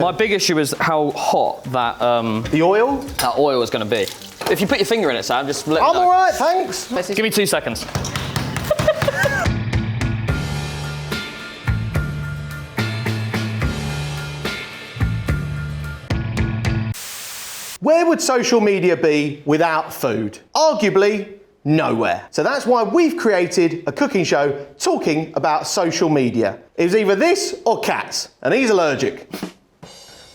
My big issue is how hot that The oil? that oil is going to be. If you put your finger in it, Sam, just let me I'm know. all right, thanks. Give me 2 seconds. Where would social media be without food? Arguably, nowhere. So that's why we've created a cooking show talking about social media. It was either this or cats, and he's allergic.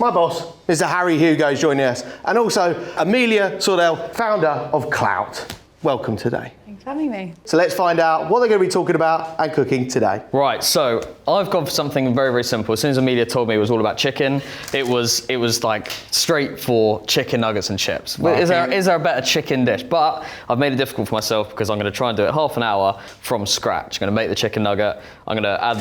My boss, Mr. Harry Hugo, is joining us, and also Amelia Sordell, founder of Klowt. Welcome today. Thanks for having me. So let's find out what they're going to be talking about and cooking today. Right, so I've gone for something very, very simple. As soon as Amelia told me it was all about chicken, it was like straight for chicken nuggets and chips. Is there a better chicken dish? But I've made it difficult for myself because I'm going to try and do it half an hour from scratch. I'm going to make the chicken nugget. I'm going to add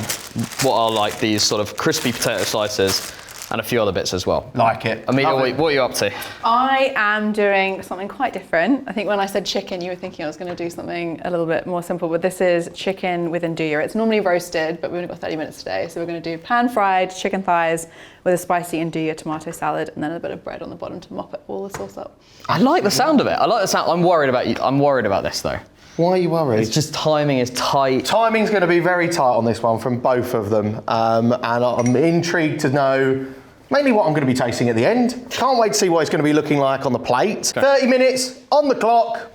what are like these sort of crispy potato slices and a few other bits as well. Like it. Amelia, what are you up to? I am doing something quite different. I think when I said chicken, you were thinking I was going to do something a little bit more simple, but this is chicken with andouille. It's normally roasted, but we've only got 30 minutes today, so we're going to do pan-fried chicken thighs with a spicy andouille tomato salad and then a bit of bread on the bottom to mop it all the sauce up. I like the sound of it. I like the sound. I'm worried about you. I'm worried about this though. Why are you worried? It's just timing is tight. Timing's going to be very tight on this one from both of them, and I'm intrigued to know mainly what I'm going to be tasting at the end. Can't wait to see what it's going to be looking like on the plate. Okay. 30 minutes on the clock.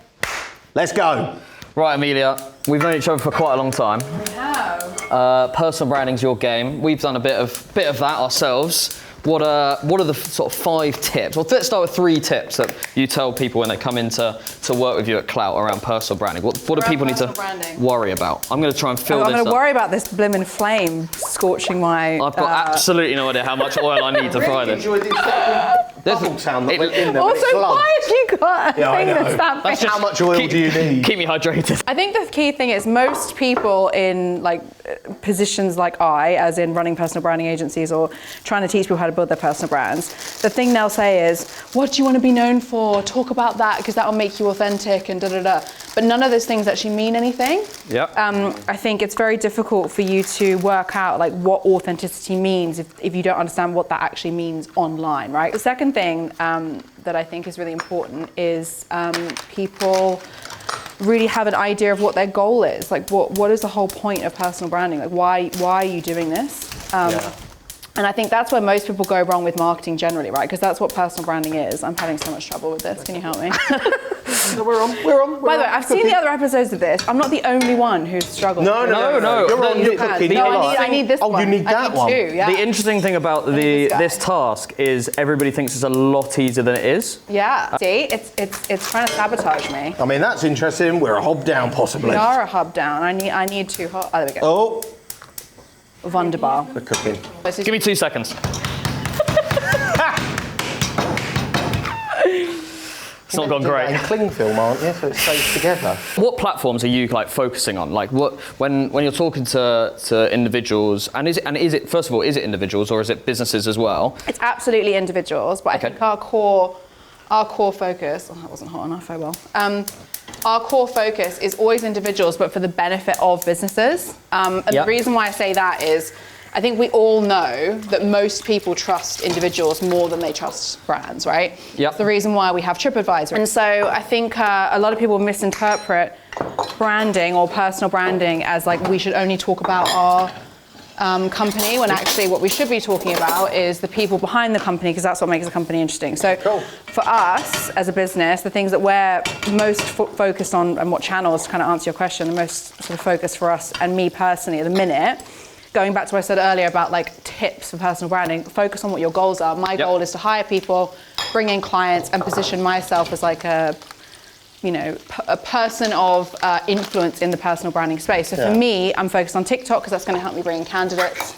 Let's go. Right, Amelia, we've known each other for quite a long time. We have. Personal branding's your game. We've done a bit of that ourselves. What are the sort of 5 tips? Well, let's start with 3 tips that you tell people when they come in to work with you at Klowt around personal branding. What do people need to worry about? I'm going to try and fill this up. I'm going to worry about this blimmin' flame scorching my... I've got absolutely no idea how much oil I need to fry this. Enjoyed this bubble sound that went in there. Also, why have you got a thing that's that big? How much oil do you need? Keep me hydrated. I think the key thing is most people in like positions like I, as in running personal branding agencies or trying to teach people how to build their personal brands, the thing they'll say is, what do you want to be known for? Talk about that because that'll make you authentic and da-da-da. But none of those things actually mean anything. Yep. I think it's very difficult for you to work out like what authenticity means if you don't understand what that actually means online, right? The second thing that I think is really important is people really have an idea of what their goal is. Like what is the whole point of personal branding? Like why are you doing this? And I think that's where most people go wrong with marketing generally, right? Because that's what personal branding is. I'm having so much trouble with this. Can you help me? No, we're on. By the way, I've seen the other episodes of this. I'm not the only one who's struggled. No. You're on, you're cooking. No, I need this one. Oh, you need that one. Two, yeah. The interesting thing about this task is everybody thinks it's a lot easier than it is. Yeah. See, it's trying to sabotage me. I mean, that's interesting. We're a hob down, possibly. We are a hub down. I need 2 hot. Oh, there we go. Oh. Wunderbar. The cooking. Give me 2 seconds. It's not gone great. And cling film, aren't you? So it stays together. What platforms are you like focusing on? Like when you're talking to individuals, and is it first of all, is it individuals or is it businesses as well? It's absolutely individuals, but I think our core focus. Oh, that wasn't hot enough. Oh well. Our core focus is always individuals, but for the benefit of businesses. And the reason why I say that is, I think we all know that most people trust individuals more than they trust brands, right? Yep. That's the reason why we have TripAdvisor. And so I think a lot of people misinterpret branding or personal branding as like we should only talk about our company, when actually what we should be talking about is the people behind the company, because that's what makes the company interesting. So for us as a business, the things that we're most focused on, and what channels, to kind of answer your question, the most sort of focus for us and me personally at the minute, going back to what I said earlier about like tips for personal branding, focus on what your goals are. My goal is to hire people, bring in clients, and position myself as like a person of influence in the personal branding space. So for me, I'm focused on TikTok because that's going to help me bring in candidates.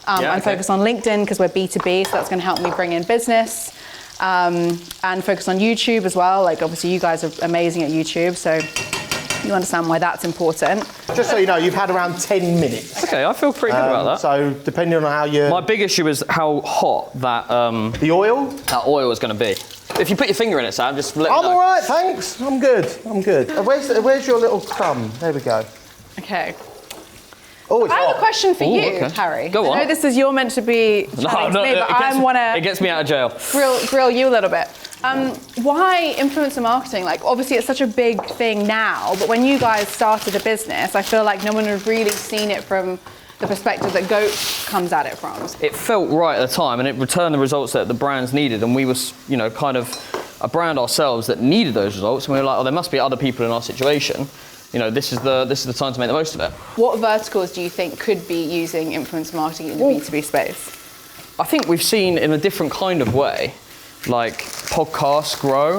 I'm focused on LinkedIn because we're B2B, so that's going to help me bring in business. And focused on YouTube as well. Like obviously you guys are amazing at YouTube, so you understand why that's important. Just so you know, you've had around 10 minutes. Okay, I feel pretty good about that. So depending on how you... My big issue is how hot that the oil? That oil is going to be. If you put your finger in it, Sam, just let me know. I'm all right, thanks. I'm good. Where's your little crumb? There we go. Okay. Oh, it's I have hot. a question for you, okay. Harry. Go on. I know this is you're meant to be chatting to me, but I want It to gets me out of jail. grill you a little bit. Why influencer marketing? Like, obviously, it's such a big thing now, but when you guys started a business, I feel like no one had really seen it from the perspective that Goat comes at it from. It felt right at the time, and it returned the results that the brands needed, and we were, kind of a brand ourselves that needed those results, and we were like, oh, there must be other people in our situation. This is the time to make the most of it. What verticals do you think could be using influencer marketing in the B2B space? I think we've seen in a different kind of way, like podcasts grow,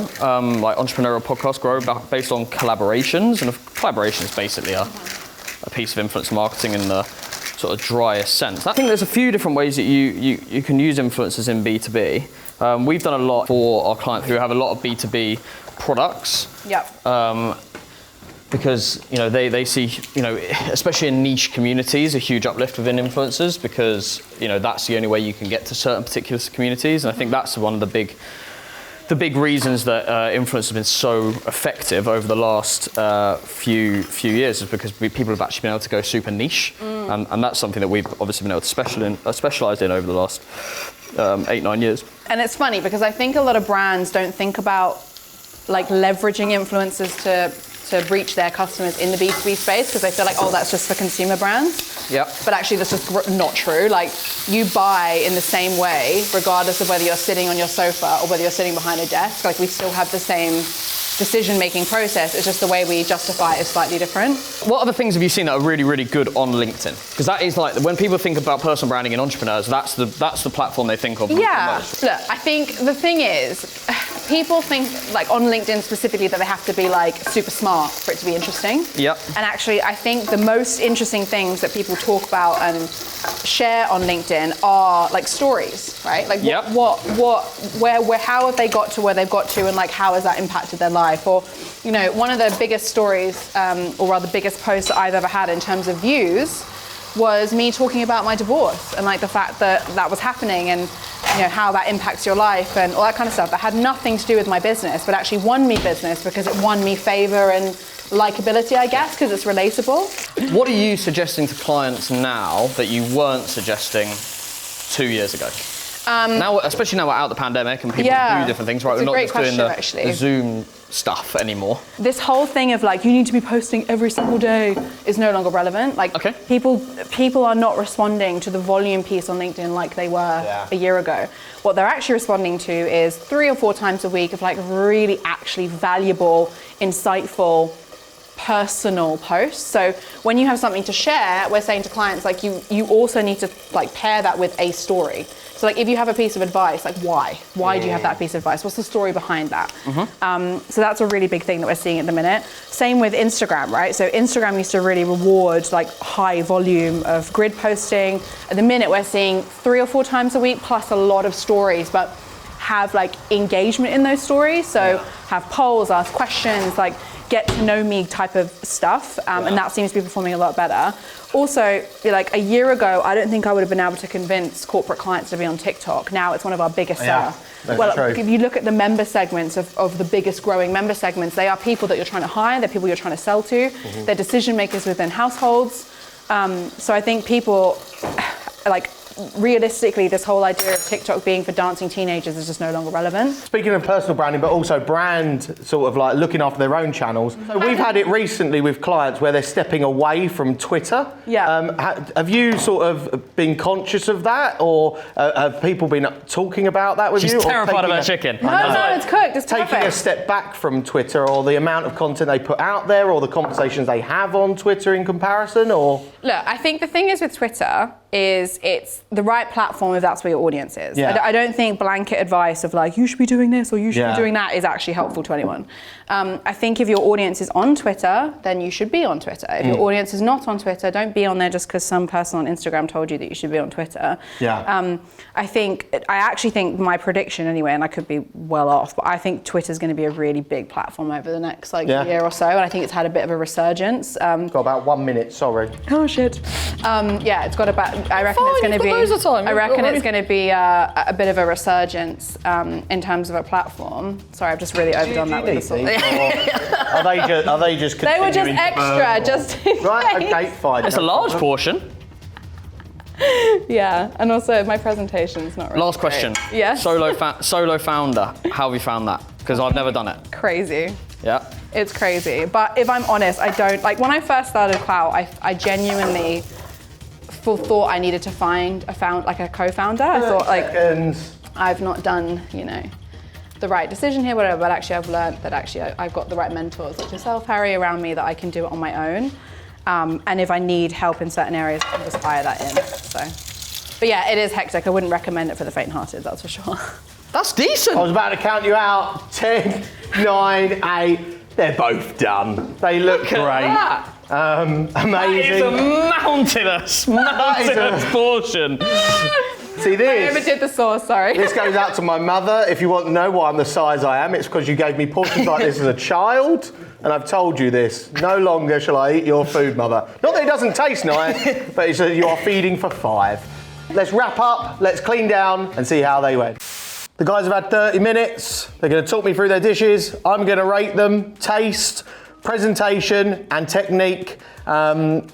like entrepreneurial podcasts grow based on collaborations, and collaboration is basically a piece of influencer marketing in the sort of driest sense. I think there's a few different ways that you can use influencers in B2B. We've done a lot for our clients who have a lot of B2B products. Yep. Because they see, especially in niche communities, a huge uplift within influencers, because that's the only way you can get to certain particular communities, and I think that's one of the big reasons that influencers have been so effective over the last few years, is because people have actually been able to go super niche, and that's something that we've obviously been able to specialize in over the last 8-9 years. And it's funny because I think a lot of brands don't think about like leveraging influencers to reach their customers in the B2B space, because they feel like, oh, that's just for consumer brands. Yep. But actually that's just not true. Like, you buy in the same way, regardless of whether you're sitting on your sofa or whether you're sitting behind a desk. Like, we still have the same decision-making process. It's just the way we justify it is slightly different. What other things have you seen that are really, really good on LinkedIn? Because that is like, when people think about personal branding and entrepreneurs, that's the platform they think of. Yeah, look, I think the thing is, people think like on LinkedIn specifically that they have to be like super smart for it to be interesting. Yep. And actually, I think the most interesting things that people talk about and share on LinkedIn are like stories, right? Like where, how have they got to where they've got to, and like how has that impacted their life? Or, one of the biggest stories, or rather biggest posts that I've ever had in terms of views, was me talking about my divorce and like the fact that that was happening, and how that impacts your life and all that kind of stuff. That had nothing to do with my business, but actually won me business because it won me favor and likability, I guess, because it's relatable. What are you suggesting to clients now that you weren't suggesting 2 years ago? Now, especially now we're out of the pandemic and people do different things, right? It's We're not just doing the Zoom stuff anymore. This whole thing of like, you need to be posting every single day is no longer relevant. Like, people are not responding to the volume piece on LinkedIn like they were a year ago. What they're actually responding to is 3 or 4 times a week of like really actually valuable, insightful, personal posts. So when you have something to share, we're saying to clients, like, you also need to like pair that with a story. So like, if you have a piece of advice, like why do you have that piece of advice? What's the story behind that? So that's a really big thing that we're seeing at the minute. Same with Instagram, right? So Instagram used to really reward like high volume of grid posting. At the minute, we're seeing 3 or 4 times a week, plus a lot of stories, but have like engagement in those stories. So have polls, ask questions, like get to know me type of stuff, and that seems to be performing a lot better. Also, like a year ago, I don't think I would have been able to convince corporate clients to be on TikTok. Now it's one of our biggest sellers. Well, if you look at the member segments of the biggest growing member segments, they are people that you're trying to hire, they're people you're trying to sell to, they're decision makers within households. So I think people, like, realistically, this whole idea of TikTok being for dancing teenagers is just no longer relevant. Speaking of personal branding, but also brand sort of like looking after their own channels. So we've had it recently with clients where they're stepping away from Twitter. Yeah. Have you sort of been conscious of that, or have people been talking about that with you? She's terrified of her chicken. No, it's cooked. It's taking perfect. a step back from Twitter, or the amount of content they put out there, or the conversations they have on Twitter in comparison, or? Look, I think the thing is with Twitter is it's the right platform if that's where your audience is. Yeah. I don't think blanket advice of like, you should be doing this or you should be doing that is actually helpful to anyone. I think if your audience is on Twitter, then you should be on Twitter. If your audience is not on Twitter, don't be on there just because some person on Instagram told you that you should be on Twitter. I actually think my prediction anyway, and I could be well off, but I think Twitter's going to be a really big platform over the next year or so, and I think it's had a bit of a resurgence. Got about 1 minute, sorry. Oh shit. It's got about, I reckon it's going to be... loads of time. I reckon it's going to be a bit of a resurgence in terms of a platform. Sorry, I've just really overdone that with the sauce. Are they just They were just extra, just in right? case. Okay, fine. It's a large portion. Yeah, and also my presentation's not really Last question. great. Yes. Solo founder. How have you found that? Because I've never done it. Crazy. Yeah. It's crazy. But if I'm honest, I don't, like when I first started Klowt, I genuinely thought I needed to find a co-founder. I thought I've not done, the right decision here, whatever, but actually I've learned that I've got the right mentors like yourself, Harry, around me that I can do it on my own. And if I need help in certain areas, I can just fire that in, so. But yeah, it is hectic. I wouldn't recommend it for the faint-hearted, that's for sure. That's decent. I was about to count you out. 10, 9, 8. They're both done. They look great. That. Amazing. It's a mountainous portion. See this? I never did the sauce, sorry. This goes out to my mother. If you want to know why I'm the size I am, it's because you gave me portions like this as a child, and I've told you this. No longer shall I eat your food, mother. Not that it doesn't taste nice, but it's you are feeding for 5. Let's wrap up, let's clean down, and see how they went. The guys have had 30 minutes. They're going to talk me through their dishes. I'm going to rate them, taste, presentation, and technique. Harry,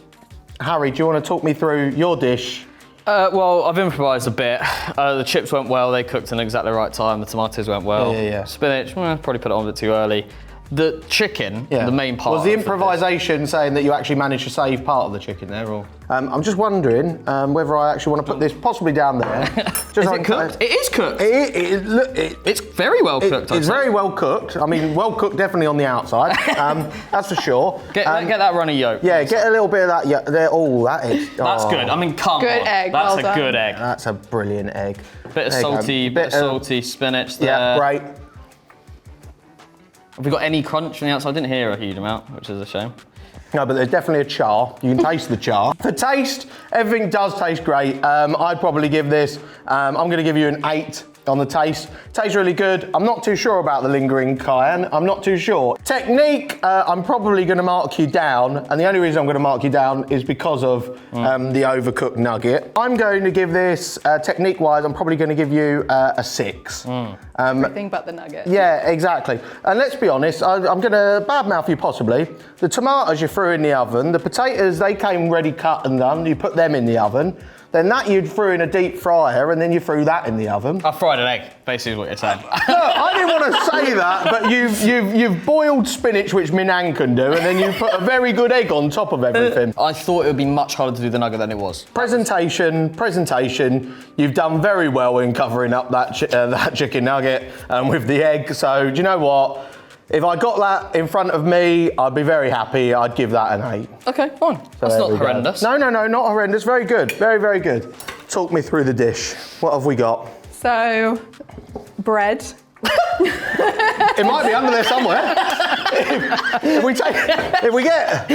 do you want to talk me through your dish? Well, I've improvised a bit. The chips went well, they cooked in exactly the right time. The tomatoes went well. Yeah. Spinach, probably put it on a bit too early. The chicken, the main part. Was the improvisation saying that you actually managed to save part of the chicken there, or? I'm just wondering whether I actually want to put this possibly down there. Is it cooked? It is cooked. It's very well cooked. It's very well cooked. I mean, well cooked definitely on the outside. That's for sure. Get that runny yolk. Yeah, get a little bit of that. Yeah, there. Oh, that is. That's good. I mean, come on. Good egg. That's well a good done. egg. That's a brilliant egg. Bit of salty spinach there. Yeah, great. Have we got any crunch on the outside? I didn't hear a huge amount, which is a shame. No, but there's definitely a char. You can taste the char. For taste, everything does taste great. I'd probably give this, I'm going to give you an 8 on the taste. Tastes really good. I'm not too sure about the lingering cayenne. I'm not too sure. Technique, I'm probably going to mark you down. And the only reason I'm going to mark you down is because of the overcooked nugget. I'm going to give this, technique-wise, I'm probably going to give you a 6. Everything but the nugget. Yeah, exactly. And let's be honest, I'm going to badmouth you possibly. The tomatoes you threw in the oven, the potatoes, they came ready cut and done. You put them in the oven. Then that you threw in a deep fryer, and then you threw that in the oven. I fried an egg, basically is what you're saying. No, I didn't want to say that, but you've boiled spinach, which my nan can do, and then you put a very good egg on top of everything. I thought it would be much harder to do the nugget than it was. Presentation. You've done very well in covering up that chicken nugget with the egg. So do you know what? If I got that in front of me, I'd be very happy. I'd give that an 8. Okay, fine. That's not horrendous. No, not horrendous. Very good. Very, very good. Talk me through the dish. What have we got? So, bread. It might be under there somewhere. if we get.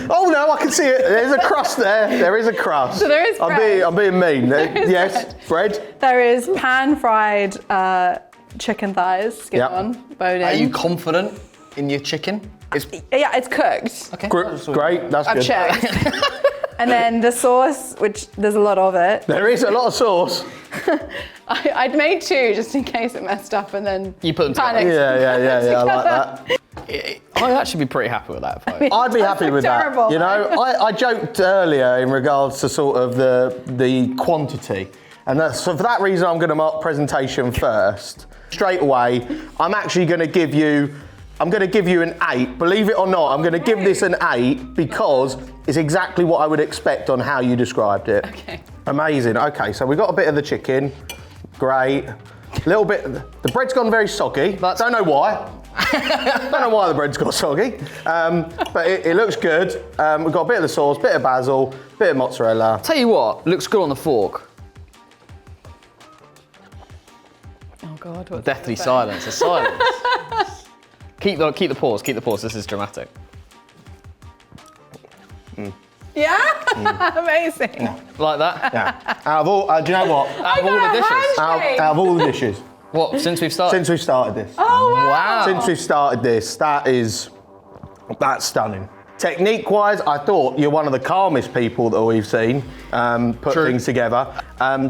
Oh no, I can see it. There's a crust there. There is a crust. So there is bread. I'm being mean. Yes, bread. There is pan-fried chicken thighs, skin on, bone in. Are you confident in your chicken? Yeah, it's cooked. Okay. Great, that's good. I've checked. And then the sauce, which there's a lot of it. There is a lot of sauce. I'd made 2 just in case it messed up, and then you put them together. Yeah, I like that. I'd actually be pretty happy with that. I'd be happy with terrible, that. You know, I joked earlier in regards to sort of the quantity, and so for that reason, I'm going to mark presentation first. Straight away, I'm actually going to give you. I'm going to give you an 8. Believe it or not, I'm going to give this an 8 because it's exactly what I would expect on how you described it. Okay. Amazing. Okay, so we got a bit of the chicken. Great. Little bit. The bread's gone very soggy. Don't know why. Don't know why the bread's got soggy. But it looks good. We've got a bit of the sauce, bit of basil, bit of mozzarella. Tell you what, looks good on the fork. Oh God, what's Deathly silence. A silence. Keep the pause. Keep the pause. This is dramatic. Yeah? Amazing. Yeah. Like that? Yeah. Out of all, do you know what? Out of all the dishes. Out of all the dishes. What? Since we've started? Since we started this. Oh wow. Wow. Since we started this, that's stunning. Technique-wise, I thought you're one of the calmest people that we've seen put True. things together.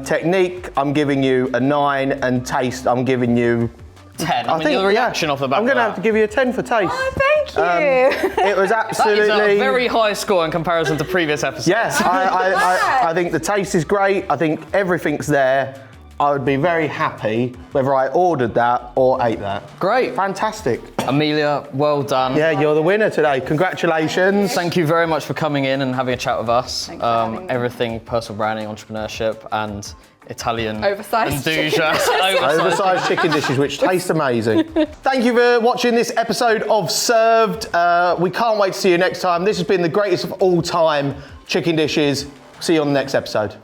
Technique, I'm giving you a 9, and taste, I'm giving you 10. I mean, the reaction off the back I'm going to of have to give you a 10 for taste. Oh, thank you. It was That is absolutely... a very high score in comparison to previous episodes. Yes, I think the taste is great. I think everything's there. I would be very happy whether I ordered that or ate that. Great. Fantastic. Amelia, well done. Yeah, you're the winner today. Congratulations. Thank you very much for coming in and having a chat with us. Thanks for having me. Everything personal branding, entrepreneurship, and Italian Oversized chicken Oversized chicken dishes, which taste amazing. Thank you for watching this episode of Served. We can't wait to see you next time. This has been the greatest of all time chicken dishes. See you on the next episode.